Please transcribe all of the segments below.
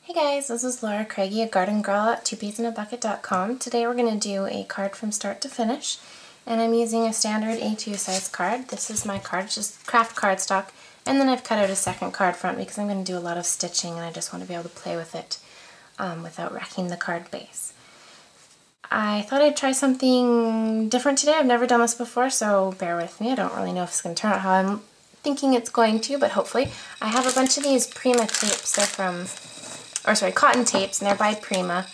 Hey guys, this is Laura Craigie, a garden girl at twopeasinAbucket.com. Today we're going to do a card from start to finish, and I'm using a standard A2 size card. This is my card, just craft cardstock, and then I've cut out a second card front because I'm going to do a lot of stitching and I just want to be able to play with it without wrecking the card base. I thought I'd try something different today. I've never done this before, so bear with me. I don't really know if it's going to turn out how I'm thinking it's going to, but hopefully. I have a bunch of these Prima tapes. They're from cotton tapes, and they're by Prima,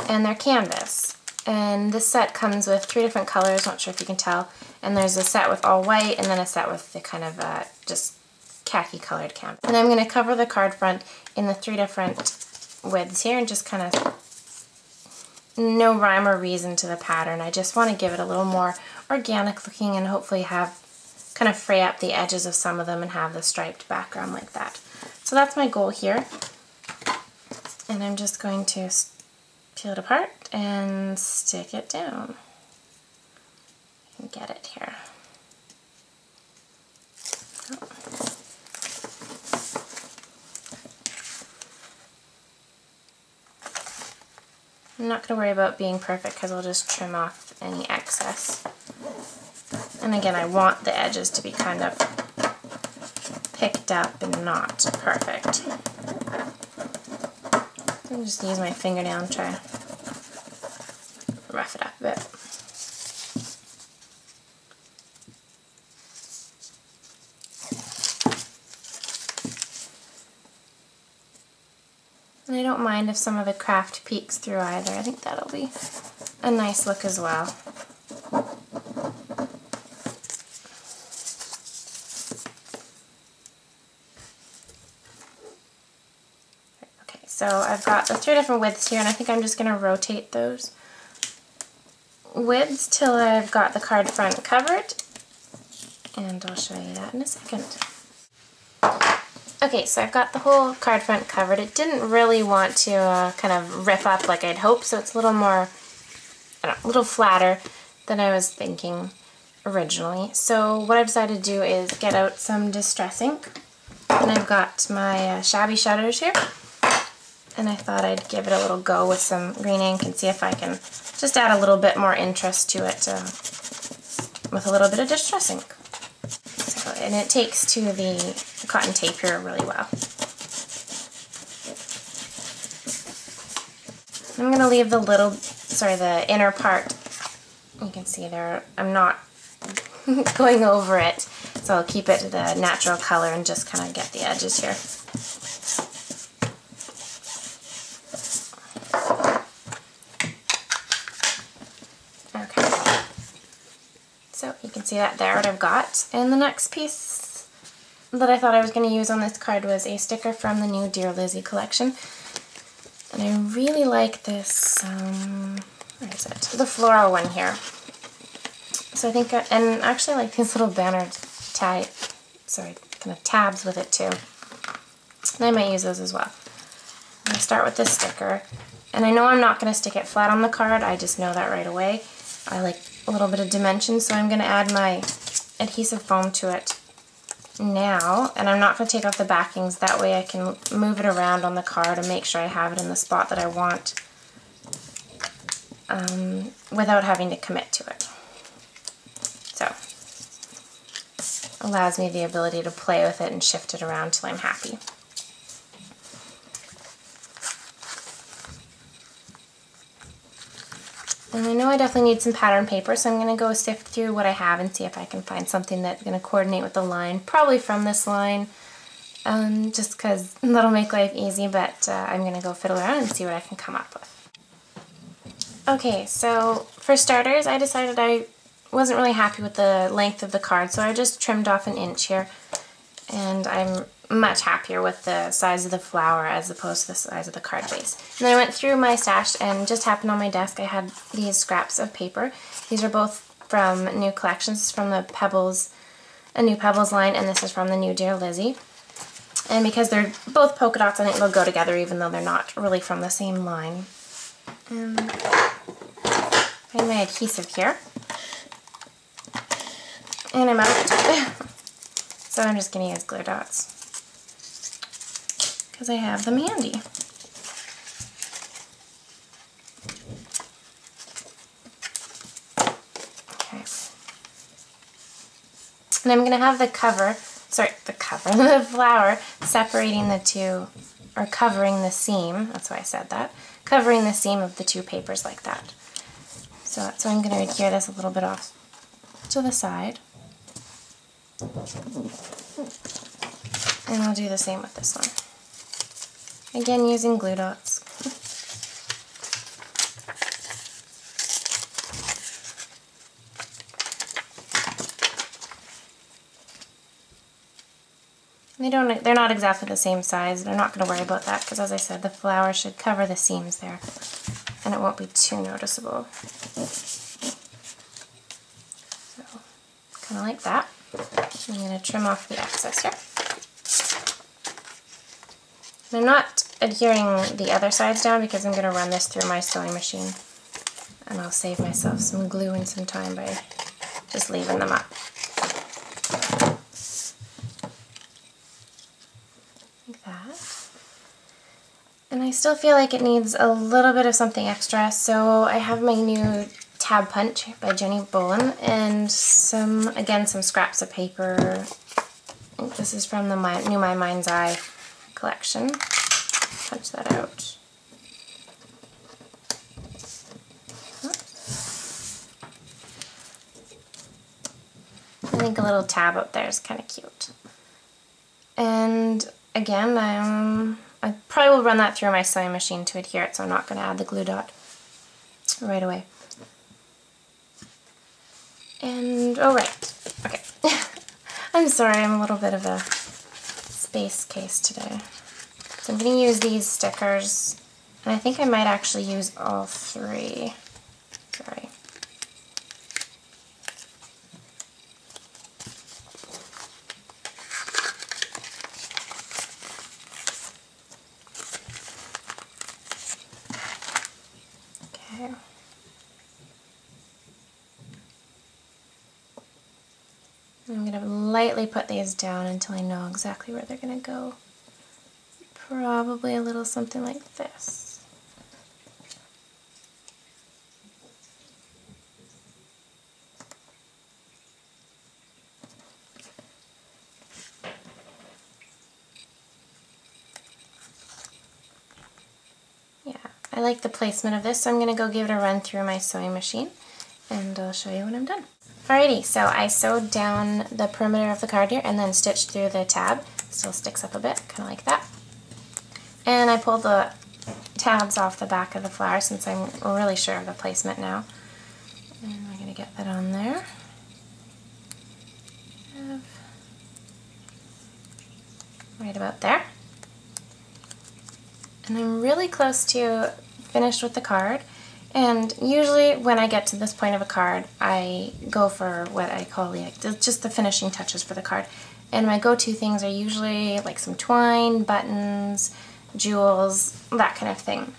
and they're canvas. And this set comes with 3 different colors, not sure if you can tell, and there's a set with all white, and then a set with the kind of just khaki colored canvas. And I'm going to cover the card front in the 3 different widths here, and just kind of no rhyme or reason to the pattern. I just want to give it a little more organic looking and hopefully have kind of fray up the edges of some of them and have the striped background like that. So that's my goal here. And I'm just going to peel it apart and stick it down. You can get it here. Oh. I'm not going to worry about being perfect because I'll just trim off any excess. And again, I want the edges to be kind of picked up and not perfect. I'll just use my fingernail and try to rough it up a bit. And I don't mind if some of the craft peeks through either. I think that'll be a nice look as well. So I've got the 3 different widths here, and I think I'm just going to rotate those widths till I've got the card front covered, and I'll show you that in a second. Okay, so I've got the whole card front covered. It didn't really want to kind of rip up like I'd hoped, so it's a little more, a little flatter than I was thinking originally. So what I've decided to do is get out some Distress ink, and I've got my shabby shutters here. And I thought I'd give it a little go with some green ink and see if I can just add a little bit more interest to it with a little bit of Distress ink. So, and it takes to the cotton tape here really well. I'm going to leave the inner part, you can see there, I'm not going over it, so I'll keep it the natural color and just kind of get the edges here. So you can see that there, what I've got. And the next piece that I thought I was going to use on this card was a sticker from the new Dear Lizzie collection. And I really like this, where is it? The floral one here. So I think, and actually I like these little banner kind of tabs with it too. And I might use those as well. I'm going to start with this sticker. And I know I'm not going to stick it flat on the card, I just know that right away. I like a little bit of dimension, so I'm going to add my adhesive foam to it now, and I'm not going to take off the backings, that way I can move it around on the card and make sure I have it in the spot that I want without having to commit to it. So, allows me the ability to play with it and shift it around till I'm happy. And I know I definitely need some pattern paper, so I'm going to go sift through what I have and see if I can find something that's going to coordinate with the line. Probably from this line, just because that'll make life easy, but I'm going to go fiddle around and see what I can come up with. Okay, so for starters, I decided I wasn't really happy with the length of the card, so I just trimmed off an inch here, and I'm much happier with the size of the flower as opposed to the size of the card base. And then I went through my stash, and just happened on my desk I had these scraps of paper. These are both from new collections. This is from the Pebbles, a new Pebbles line, and this is from the new Dear Lizzie. And because they're both polka dots, I think they'll go together even though they're not really from the same line. And I have my adhesive here. And I'm out. So I'm just going to use glue dots because I have them handy. And I'm going to have the the flower separating the two, or covering the seam, that's why I said that, covering the seam of the two papers like that. So I'm going to adhere this a little bit off to the side. And I'll do the same with this one. Again, using glue dots. They're not exactly the same size. They're not going to worry about that because, as I said, the flower should cover the seams there and it won't be too noticeable. So, kind of like that. I'm going to trim off the excess here. And I'm not adhering the other sides down because I'm going to run this through my sewing machine, and I'll save myself some glue and some time by just leaving them up. Like that. And I still feel like it needs a little bit of something extra, so I have my new tab punch by Jenny Bolin and some scraps of paper. I think this is from the new My Mind's Eye collection. Punch that out. I think a little tab up there is kind of cute. And again, I probably will run that through my sewing machine to adhere it, so I'm not going to add the glue dot right away. And, oh right, okay. I'm sorry, I'm a little bit of a space case today. So I'm going to use these stickers, and I think I might actually use all three. Sorry. Okay. I'm going to lightly put these down until I know exactly where they're going to go. Probably a little something like this. Yeah, I like the placement of this, so I'm going to go give it a run through my sewing machine, and I'll show you when I'm done. Alrighty, so I sewed down the perimeter of the card here and then stitched through the tab. Still sticks up a bit, kind of like that. And I pulled the tabs off the back of the flower since I'm really sure of the placement now. And we're going to get that on there. Right about there. And I'm really close to finished with the card. And usually when I get to this point of a card, I go for what I call just the finishing touches for the card. And my go-to things are usually like some twine, buttons, jewels, that kind of thing.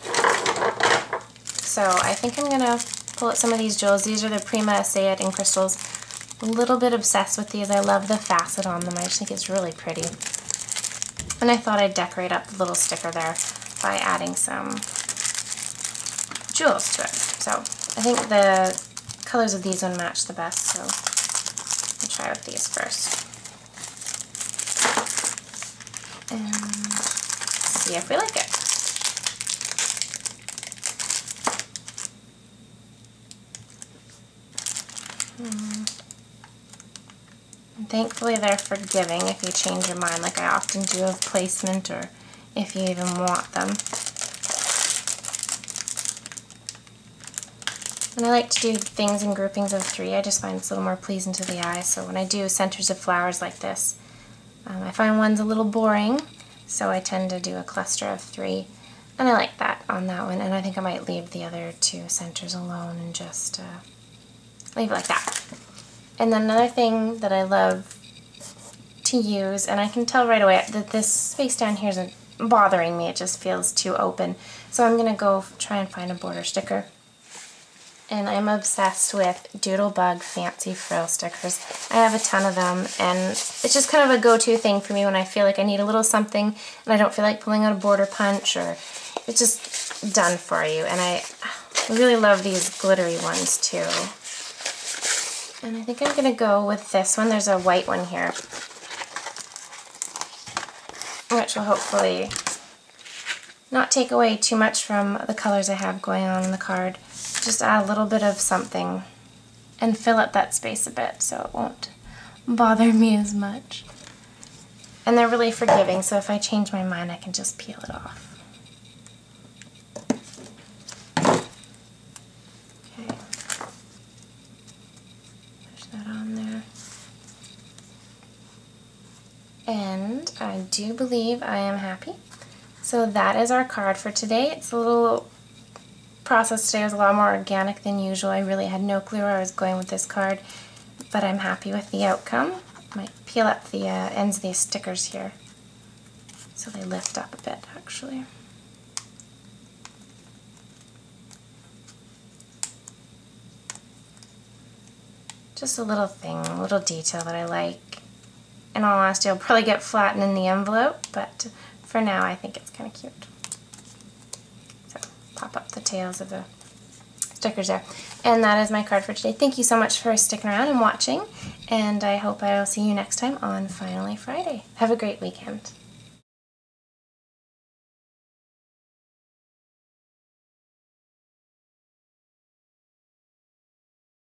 So I think I'm going to pull out some of these jewels. These are the Prima Essayed in crystals. A little bit obsessed with these. I love the facet on them. I just think it's really pretty. And I thought I'd decorate up the little sticker there by adding some jewels to it. So I think the colors of these one match the best, so I'll try with these first. And see if we like it. And thankfully they're forgiving if you change your mind, like I often do of placement, or if you even want them. And I like to do things in groupings of 3. I just find it's a little more pleasing to the eye. So when I do centers of flowers like this, I find one's a little boring, so I tend to do a cluster of 3. And I like that on that one, and I think I might leave the other 2 centers alone and just leave it like that. And then another thing that I love to use, and I can tell right away that this space down here isn't bothering me, it just feels too open. So I'm going to go try and find a border sticker. And I'm obsessed with Doodlebug Fancy Frill stickers. I have a ton of them, and it's just kind of a go-to thing for me when I feel like I need a little something and I don't feel like pulling out a border punch, or it's just done for you. And I really love these glittery ones too. And I think I'm going to go with this one. There's a white one here, which will hopefully not take away too much from the colors I have going on in the card. Just add a little bit of something and fill up that space a bit so it won't bother me as much. And they're really forgiving, so if I change my mind I can just peel it off. Okay. Push that on there. And I do believe I am happy. So that is our card for today. It's a little process today. It was a lot more organic than usual. I really had no clue where I was going with this card, but I'm happy with the outcome. I might peel up the ends of these stickers here so they lift up a bit actually. Just a little thing, a little detail that I like. In all honesty, I'll probably get flattened in the envelope, but for now I think it's kind of cute. So pop up the tails of the stickers there. And that is my card for today. Thank you so much for sticking around and watching, and I hope I'll see you next time on Finally Friday. Have a great weekend.